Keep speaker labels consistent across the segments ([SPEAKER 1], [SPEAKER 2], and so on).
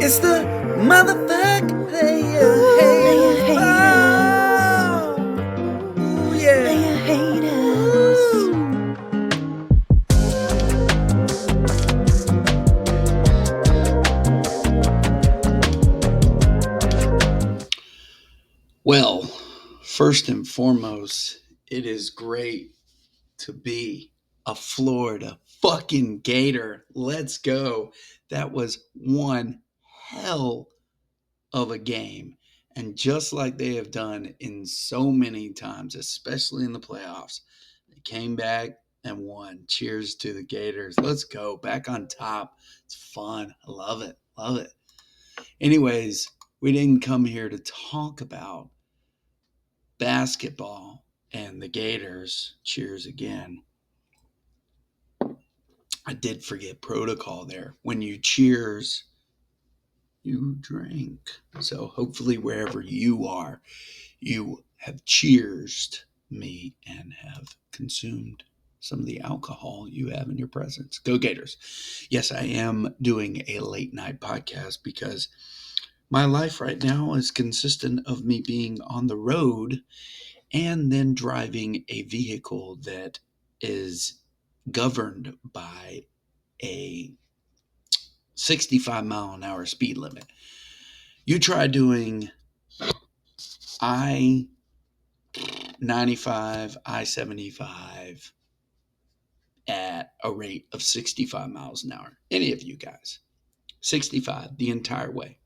[SPEAKER 1] It's the motherfucking player
[SPEAKER 2] Player
[SPEAKER 1] haters. Oh, yeah.
[SPEAKER 2] Player haters.
[SPEAKER 1] Well, first and foremost, it is great to be a Florida fucking Gator. Let's go. That was one hell of a game. And just like they have done in so many times, especially in the playoffs, they came back and won. Cheers to the Gators. Let's go. Back on top. It's fun. I love it. Love it. Anyways, we didn't come here to talk about basketball and the Gators. Cheers again. I did forget protocol there. When you cheers, you drink. So hopefully, wherever you are, you have cheersed me and have consumed some of the alcohol you have in your presence. Go Gators. Yes, I am doing a late night podcast because my life right now is consistent of me being on the road and then driving a vehicle that is governed by a 65-mile-an-hour speed limit. You try doing I 95, I 75 at a rate of 65 miles an hour. Any of you guys, 65 the entire way.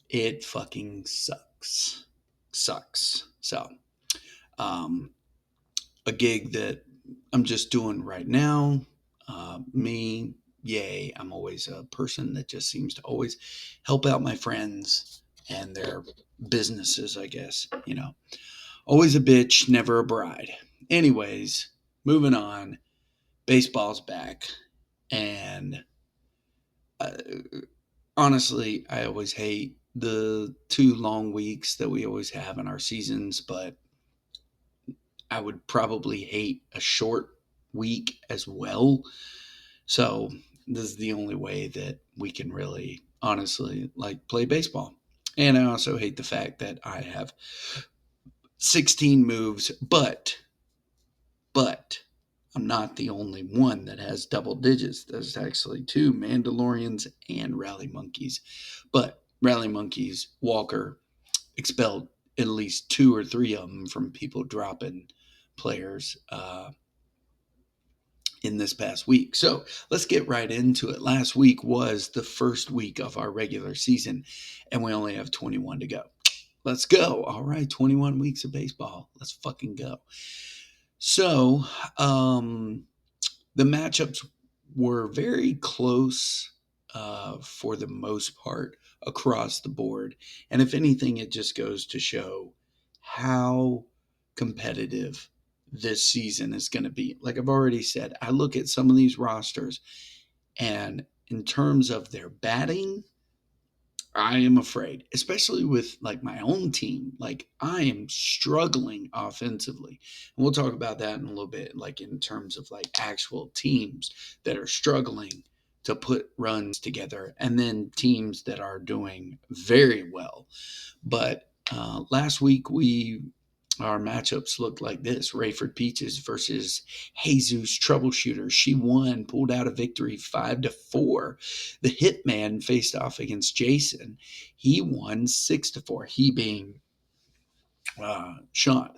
[SPEAKER 1] It fucking sucks. Sucks. So, um, a gig that I'm just doing right now, me, yay, I'm always a person that just seems to always help out my friends and their businesses, I guess, always a bitch, never a bride. Anyways, moving on. Baseball's back. And uh, honestly, I always hate the 2 long weeks that we always have in our seasons, but I would probably hate a short week as well. So this is the only way that we can really honestly play baseball. And I also hate the fact that I have 16 moves, but I'm not the only one that has double digits. There's actually 2 Mandalorians and Rally Monkeys. But Rally Monkeys, Walker expelled at least 2 or 3 of them from people dropping players in this past week. So let's get right into it. Last week was the first week of our regular season, and we only have 21 to go. Let's go. All right, 21 weeks of baseball. Let's fucking go. So, the matchups were very close for the most part across the board. And if anything, it just goes to show how competitive this season is going to be. Like I've already said, I look at some of these rosters, and in terms of their batting, I am afraid, especially with my own team. Like I am struggling offensively. And we'll talk about that in a little bit, in terms of actual teams that are struggling to put runs together and then teams that are doing very well. But last week our matchups looked like this: Rayford Peaches versus Jesus Troubleshooter. She won, pulled out a victory 5-4. The Hitman faced off against Jason. He won 6-4. He being Sean.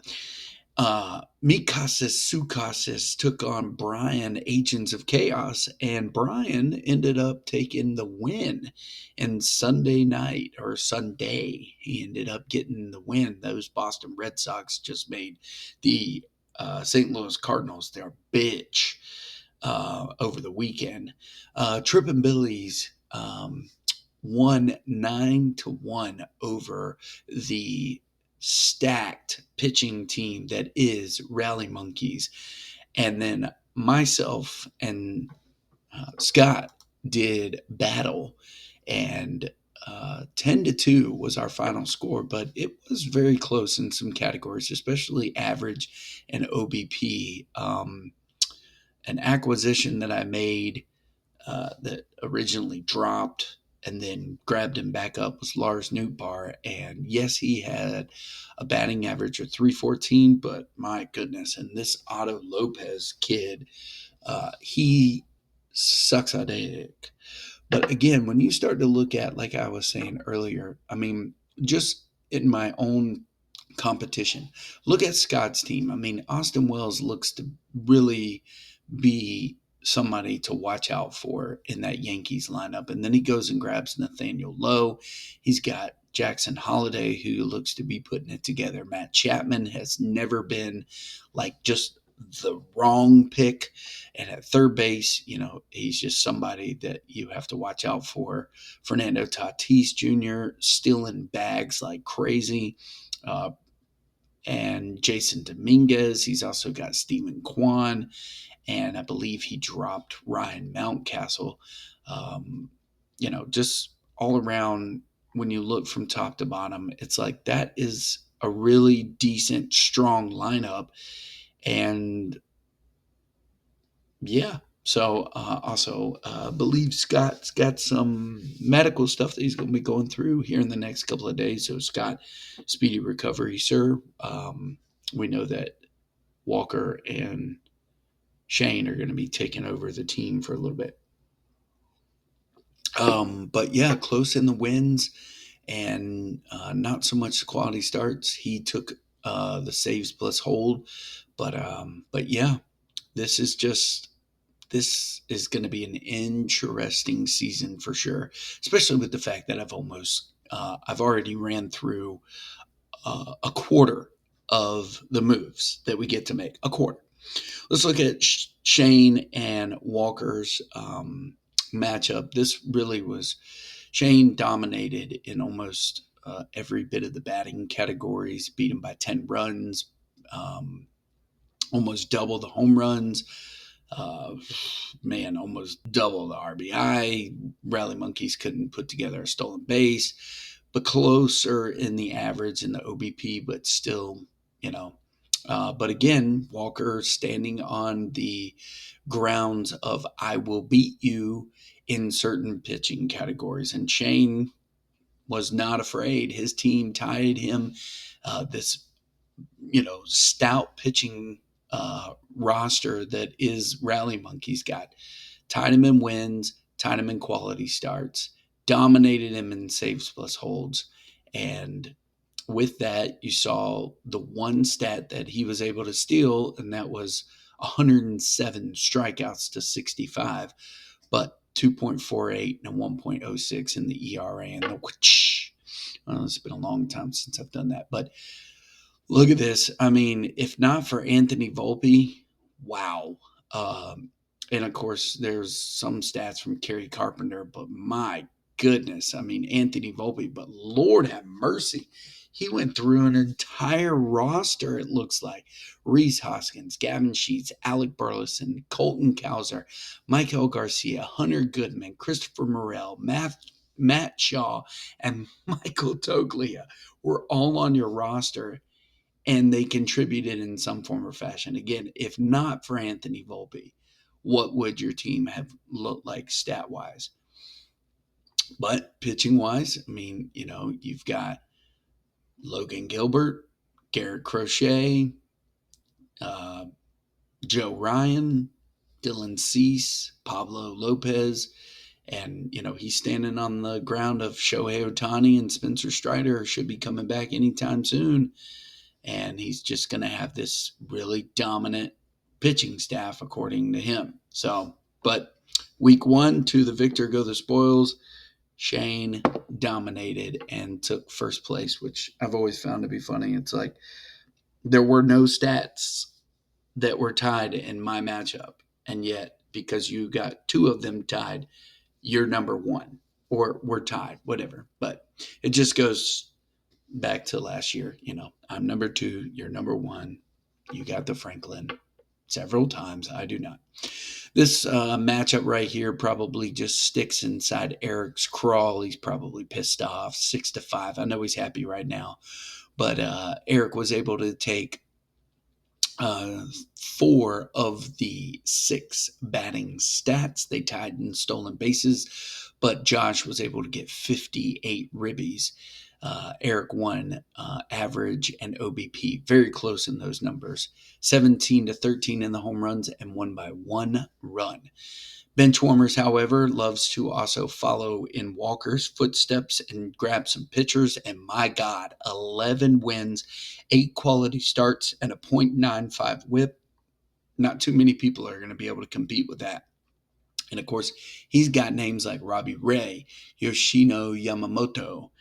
[SPEAKER 1] Mikasis Sukasis took on Brian, Agents of Chaos, and Brian ended up taking the win. And Sunday night, or Sunday, he ended up getting the win. Those Boston Red Sox just made the St. Louis Cardinals their bitch over the weekend. Trippin' Billy's won 9-1 over the stacked pitching team that is Rally Monkeys. And then myself and Scott did battle, and 10-2 was our final score, but it was very close in some categories, especially average and OBP. An acquisition that I made that originally dropped and then grabbed him back up was Lars Nootbaar. And yes, he had a batting average of 314, but my goodness, and this Otto Lopez kid, he sucks a dick. But again, when you start to look at, like I was saying earlier, I mean, just in my own competition, look at Scott's team. I mean, Austin Wells looks to really be somebody to watch out for in that Yankees lineup. And then he goes and grabs Nathaniel Lowe. He's got Jackson Holiday, who looks to be putting it together. Matt Chapman has never been like just the wrong pick. And at third base, he's just somebody that you have to watch out for. Fernando Tatis Jr. stealing bags like crazy. Uh, and Jason Dominguez. He's also got Stephen Kwan, and I believe he dropped Ryan Mountcastle. Just all around, when you look from top to bottom, it's like that is a really decent, strong lineup. And yeah. So also believe Scott's got some medical stuff that he's going to be going through here in the next couple of days. So Scott, speedy recovery, sir. We know that Walker and Shane are going to be taking over the team for a little bit. But yeah, close in the wins and not so much the quality starts. He took the saves plus hold, but yeah, this is just this is going to be an interesting season for sure, especially with the fact that I've already ran through a quarter of the moves that we get to make. A quarter. Let's look at Shane and Walker's matchup. This really was Shane dominated in almost every bit of the batting categories, beat him by 10 runs, almost double the home runs. Almost double the RBI. Rally Monkeys couldn't put together a stolen base, but closer in the average in the OBP, but still, but again, Walker standing on the grounds of I will beat you in certain pitching categories. And Shane was not afraid. His team tied him this, stout pitching roster that is Rally Monkeys got. Tied him in wins, tied him in quality starts, dominated him in saves plus holds. And with that, you saw the one stat that he was able to steal, and that was 107 strikeouts to 65, but 2.48 and 1.06 in the ERA and the whoosh. It's been a long time since I've done that, but look at this. I mean, if not for Anthony Volpe, wow. And of course, there's some stats from Kerry Carpenter, but my goodness, I mean, Anthony Volpe, but Lord have mercy. He went through an entire roster, it looks like. Rhys Hoskins, Gavin Sheets, Alec Burleson, Colton Cowser, Michael Garcia, Hunter Goodman, Christopher Morel, Matt Shaw, and Michael Toglia were all on your roster, and they contributed in some form or fashion. Again, if not for Anthony Volpe, what would your team have looked like stat wise? But pitching wise, I mean, you've got Logan Gilbert, Garrett Crochet, uh, Joe Ryan, Dylan Cease, Pablo Lopez, and he's standing on the ground of Shohei Ohtani and Spencer Strider should be coming back anytime soon. And he's just going to have this really dominant pitching staff, according to him. So, but week 1, to the victor go the spoils. Shane dominated and took first place, which I've always found to be funny. It's like there were no stats that were tied in my matchup, and yet because you got 2 of them tied, you're number 1, or we're tied, whatever. But it just goes back to last year. I'm number 2, you're number 1. You got the Franklin several times. I do not. This matchup right here probably just sticks inside Eric's crawl. He's probably pissed off. 6-5. I know he's happy right now, but Eric was able to take uh, 4 of the 6 batting stats. They tied in stolen bases, but Josh was able to get 58 ribbies. Eric won average and OBP, very close in those numbers, 17-13 in the home runs and won by 1 run. Benchwarmers, however, loves to also follow in Walker's footsteps and grab some pitchers. And my God, 11 wins, 8 quality starts, and a .95 whip. Not too many people are going to be able to compete with that. And of course, he's got names like Robbie Ray, Yoshino Yamamoto,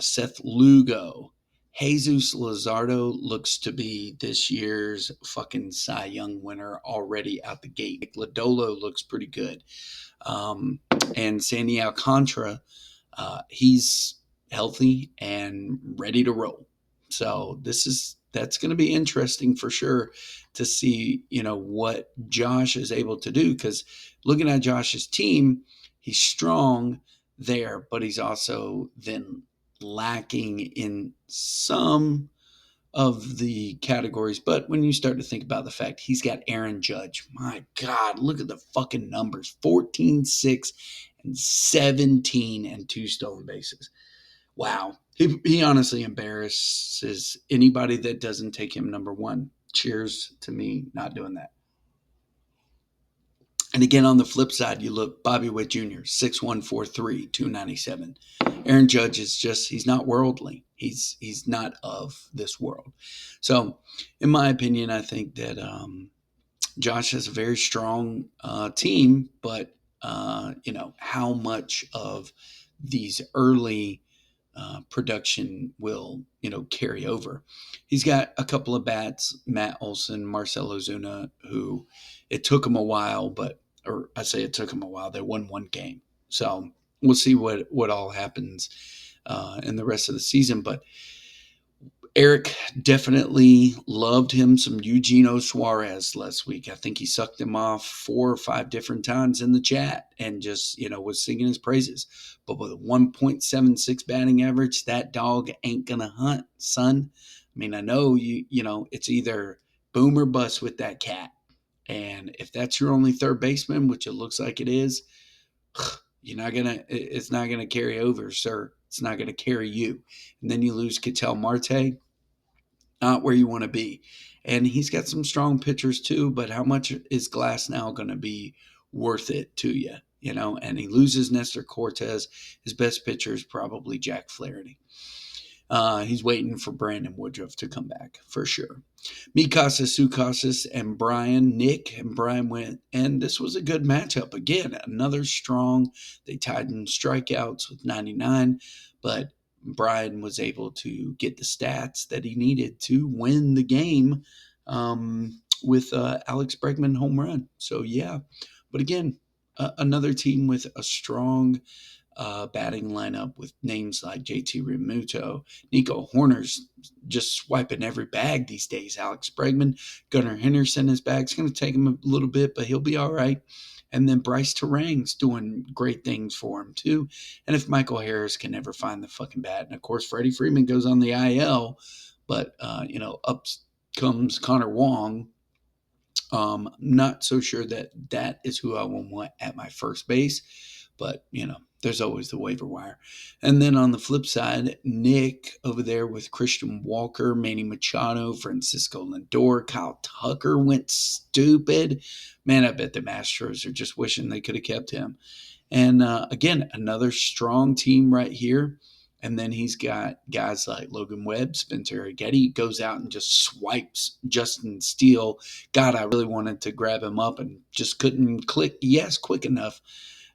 [SPEAKER 1] Seth Lugo. Jesus Luzardo looks to be this year's fucking Cy Young winner already out the gate. Lodolo looks pretty good. Um, and Sandy Alcantara, he's healthy and ready to roll. So that's going to be interesting for sure to see, what Josh is able to do. Because looking at Josh's team, he's strong there, but he's also then lacking in some of the categories. But when you start to think about the fact he's got Aaron Judge, my God, look at the fucking numbers: 14, 6, and 17 and 2 stolen bases. Wow. He honestly embarrasses anybody that doesn't take him number one. Cheers to me not doing that. And again, on the flip side, you look Bobby Witt Jr., 6'1", 297. Aaron Judge is he's not worldly. He's not of this world. So, in my opinion, I think that Josh has a very strong team, but, how much of these early production will, carry over. He's got a couple of bats, Matt Olson, Marcell Ozuna, who it took him a while, or I say it took him a while. They won 1 game. So we'll see what all happens in the rest of the season. But Eric definitely loved him some Eugenio Suarez last week. I think he sucked him off 4 or 5 different times in the chat and just, was singing his praises. But with a 1.76 batting average, that dog ain't going to hunt, son. I mean, I know it's either boom or bust with that cat. And if that's your only third baseman, which it looks like it is, it's not gonna carry over, sir. It's not gonna carry you. And then you lose Ketel Marte, not where you want to be. And he's got some strong pitchers too, but how much is Glasnow going to be worth it to you? And he loses Nestor Cortez. His best pitcher is probably Jack Flaherty. He's waiting for Brandon Woodruff to come back for sure. Me Casas, Sue Casas, and Nick and Brian went, and this was a good matchup. Again, another strong. They tied in strikeouts with 99, but Brian was able to get the stats that he needed to win the game with Alex Bregman home run. So, yeah. But again, another team with a strong batting lineup with names like JT Realmuto, Nico Horner's just swiping every bag these days. Alex Bregman, Gunnar Henderson, his bag's going to take him a little bit, but he'll be all right. And then Bryce Terang's doing great things for him too. And if Michael Harris can never find the fucking bat, and of course Freddie Freeman goes on the IL, but up comes Connor Wong. Not so sure that is who I will want at my first base, but there's always the waiver wire. And then on the flip side, Nick over there with Christian Walker, Manny Machado, Francisco Lindor, Kyle Tucker went stupid. Man, I bet the Astros are just wishing they could have kept him. And again, another strong team right here. And then he's got guys like Logan Webb, Spencer Getty goes out and just swipes Justin Steele. God, I really wanted to grab him up and just couldn't click yes quick enough.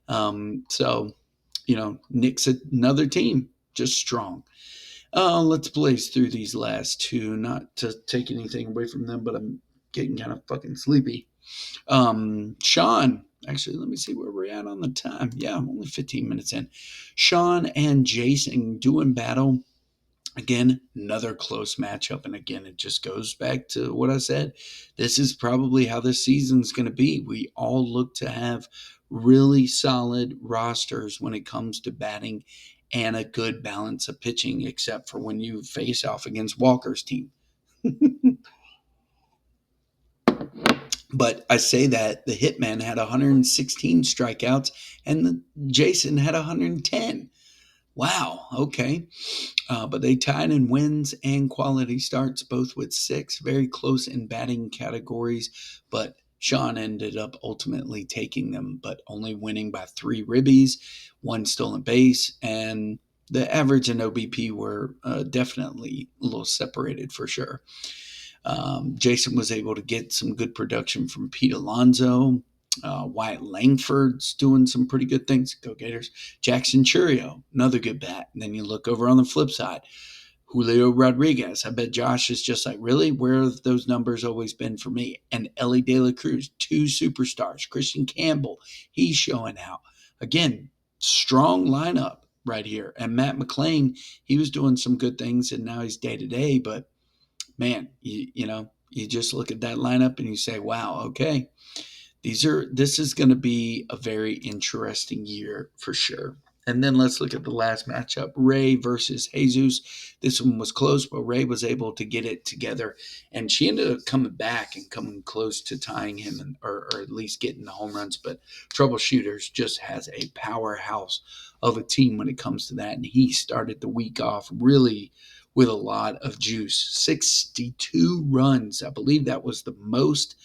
[SPEAKER 1] So, Nick's another team, just strong. Let's blaze through these last 2, not to take anything away from them, but I'm getting kind of fucking sleepy. Sean, actually, let me see where we're at on the time. Yeah, I'm only 15 minutes in. Sean and Jason doing battle. Again, another close matchup. And again, it just goes back to what I said. This is probably how this season's going to be. We all look to have really solid rosters when it comes to batting and a good balance of pitching, except for when you face off against Walker's team. But I say that the Hitman had 116 strikeouts and Jason had 110. Wow. Okay. But they tied in wins and quality starts, both with 6, very close in batting categories. But Sean ended up ultimately taking them, but only winning by 3 ribbies, 1 stolen base, and the average and OBP were definitely a little separated for sure. Jason was able to get some good production from Pete Alonso. Wyatt Langford's doing some pretty good things. Go Gators. Jackson Churio, another good bat. And then you look over on the flip side. Julio Rodriguez. I bet Josh is just like, really? Where have those numbers always been for me? And Ellie De La Cruz, 2 superstars. Christian Campbell, he's showing out. Again, strong lineup right here. And Matt McLean, he was doing some good things, and now he's day-to-day, but man, you just look at that lineup and you say, wow, okay, this is going to be a very interesting year for sure. And then let's look at the last matchup, Ray versus Jesus. This one was close, but Ray was able to get it together, and she ended up coming back and coming close to tying him, or at least getting the home runs. But Troubleshooters just has a powerhouse of a team when it comes to that, and he started the week off really with a lot of juice. 62 runs. I believe that was the most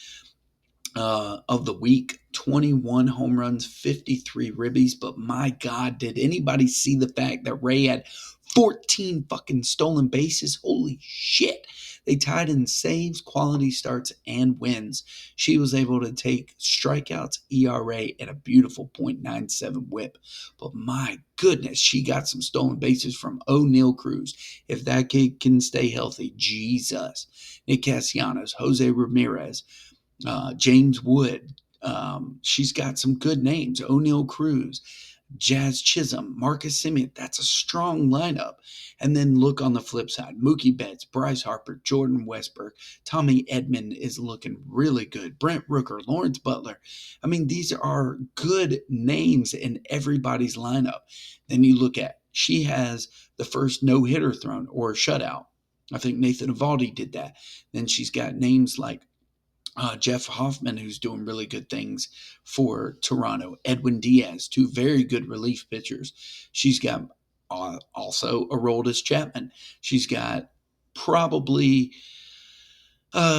[SPEAKER 1] of the week. 21 home runs, 53 ribbies. But my God, did anybody see the fact that Ray had 14 fucking stolen bases? Holy shit. They tied in saves, quality starts, and wins. She was able to take strikeouts, ERA, at a beautiful .97 whip. But my goodness, she got some stolen bases from O'Neal Cruz. If that kid can stay healthy, Jesus. Nick Castellanos, Jose Ramirez, James Wood. She's got some good names. O'Neal Cruz, Jazz Chisholm, Marcus Semien. That's a strong lineup. And then look on the flip side. Mookie Betts, Bryce Harper, Jordan Westberg, Tommy Edman is looking really good. Brent Rooker, Lawrence Butler. I mean, these are good names in everybody's lineup. Then you look at, she has the first no-hitter thrown or shutout. I think Nathan Eovaldi did that. Then she's got names like Jeff Hoffman, who's doing really good things for Toronto. Edwin Diaz, 2 very good relief pitchers. She's got also Aroldis Chapman. She's got probably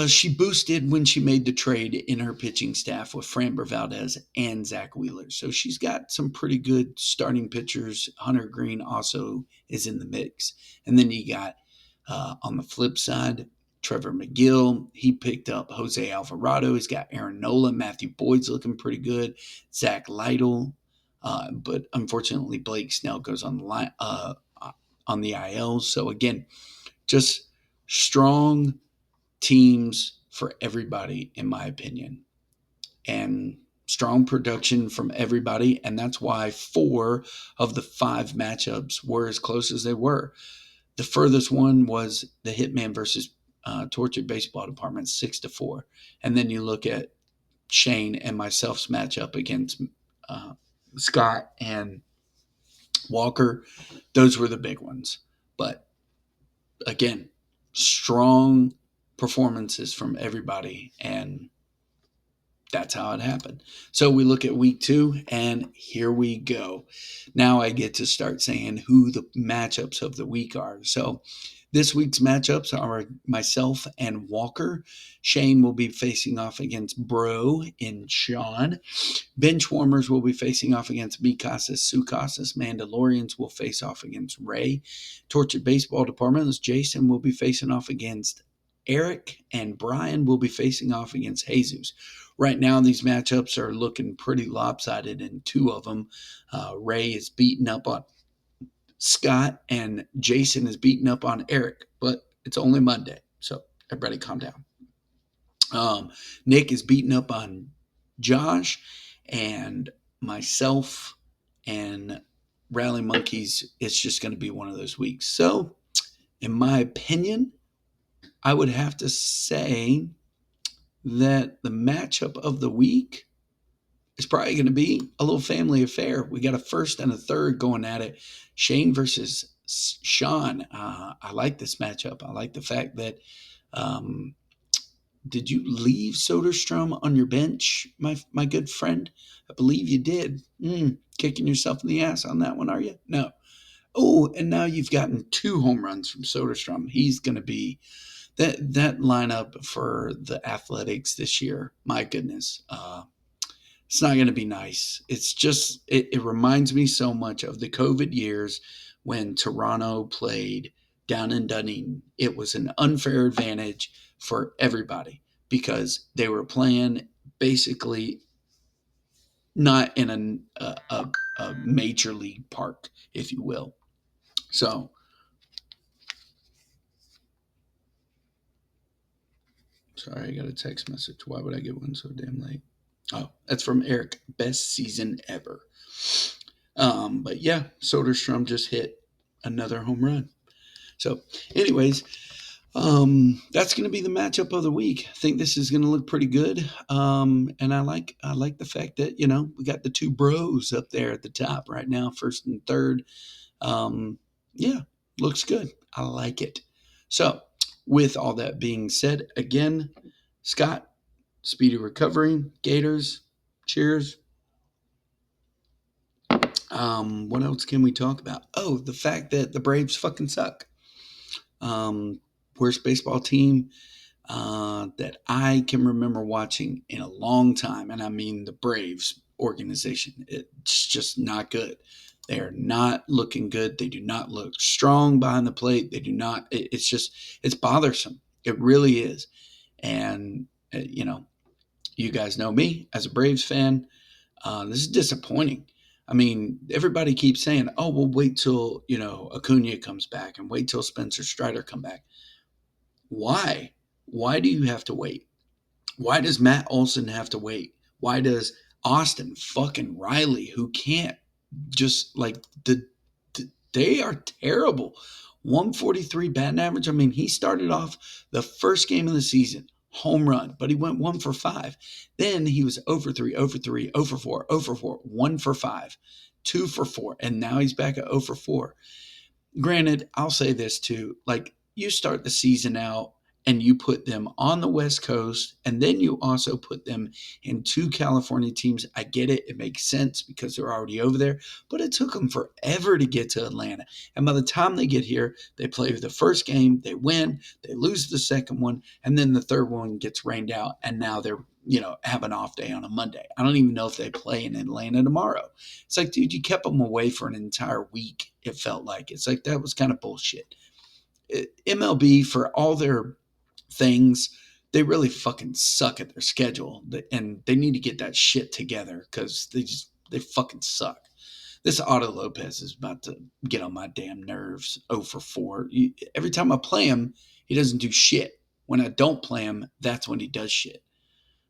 [SPEAKER 1] she boosted when she made the trade in her pitching staff with Framber Valdez and Zach Wheeler. So she's got some pretty good starting pitchers. Hunter Green also is in the mix. And then you got on the flip side, Trevor McGill, he picked up Jose Alvarado. He's got Aaron Nola. Matthew Boyd's looking pretty good. Zach Lytle. But unfortunately, Blake Snell goes on the line on the IL. So again, just strong teams for everybody, in my opinion, and strong production from everybody. And that's why 4 of the 5 matchups were as close as they were. The furthest one was the Hitman versus Tortured Baseball Department, 6-4. And then you look at Shane and myself's matchup against Scott and Walker. Those were the big ones. But again, strong performances from everybody, and that's how it happened. So we look at week 2, and here we go. Now I get to start saying who the matchups of the week are. So this week's matchups are myself and Walker. Shane will be facing off against Bro in Sean. Benchwarmers will be facing off against Mikasa Sukasas. Mandalorians will face off against Ray. Tortured Baseball Department's Jason will be facing off against Eric, and Brian will be facing off against Jesus. Right now, these matchups are looking pretty lopsided in 2 of them. Ray is beating up on Scott, and Jason is beating up on Eric, but it's only Monday, so everybody calm down. Nick is beating up on Josh, and myself and Rally Monkeys. It's just going to be one of those weeks. So, in my opinion, I would have to say that the matchup of the week is probably going to be a little family affair. We got a first and a third going at it. Shane versus Sean. I like this matchup. I like the fact that did you leave Soderstrom on your bench, my good friend? I believe you did. Kicking yourself in the ass on that one, are you? No. Oh, and now you've gotten 2 home runs from Soderstrom. He's going to be that lineup for the Athletics this year. My goodness, it's not going to be nice. It's just it reminds me so much of the COVID years when Toronto played down in Dunedin. It was an unfair advantage for everybody because they were playing basically not in a major league park, if you will. So, sorry, I got a text message. Why would I get one so damn late? Oh, that's from Eric. Best season ever. But yeah, Soderstrom just hit another home run. So, anyways, that's going to be the matchup of the week. I think this is going to look pretty good. And I like the fact that we got the 2 bros up there at the top right now, first and third. Yeah, looks good. I like it. So, with all that being said, again, Scott, speedy recovery, Gators, cheers. What else can we talk about? Oh, the fact that the Braves fucking suck. Worst baseball team that I can remember watching in a long time, and I mean the Braves organization. It's just not good. They are not looking good. They do not look strong behind the plate. They do not. It's bothersome. It really is. And you guys know me as a Braves fan. This is disappointing. I mean, everybody keeps saying, "Oh, well, wait till Acuna comes back, and wait till Spencer Strider come back." Why? Why do you have to wait? Why does Matt Olson have to wait? Why does Austin fucking Riley, who can't just like they are terrible. 143 batting average. I mean, he started off the first game of the season, home run, but he went 1 for 5. Then he was 0 for 3, 0 for 3, 0 for 4, 0 for 4, 1 for 5, 2 for 4, and now he's back at 0 for 4. Granted, I'll say this too. Like, you start the season out and you put them on the West Coast, and then you also put them in 2 California teams. I get it. It makes sense because they're already over there, but it took them forever to get to Atlanta. And by the time they get here, they play the first game, they win, they lose the second one, and then the third one gets rained out, and now they're have an off day on a Monday. I don't even know if they play in Atlanta tomorrow. It's like, dude, you kept them away for an entire week. It felt like it's like that was kind of bullshit. MLB, for all their things, they really fucking suck at their schedule, and they need to get that shit together because they fucking suck. This Otto Lopez is about to get on my damn nerves. 0 for 4. Every time I play him, he doesn't do shit. When I don't play him, that's when he does shit.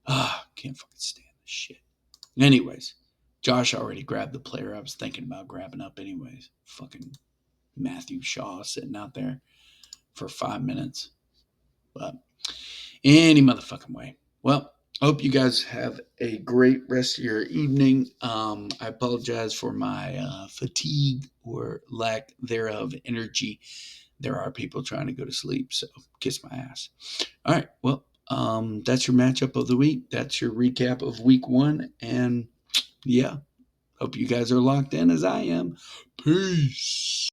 [SPEAKER 1] Can't fucking stand this shit. Anyways, Josh already grabbed the player I was thinking about grabbing up anyways. Fucking Matthew Shaw sitting out there for 5 minutes. But any motherfucking way. Well, I hope you guys have a great rest of your evening. I apologize for my fatigue or lack thereof energy. There are people trying to go to sleep, so kiss my ass. All right, well, that's your matchup of the week. That's your recap of week 1. And yeah, hope you guys are locked in as I am. Peace.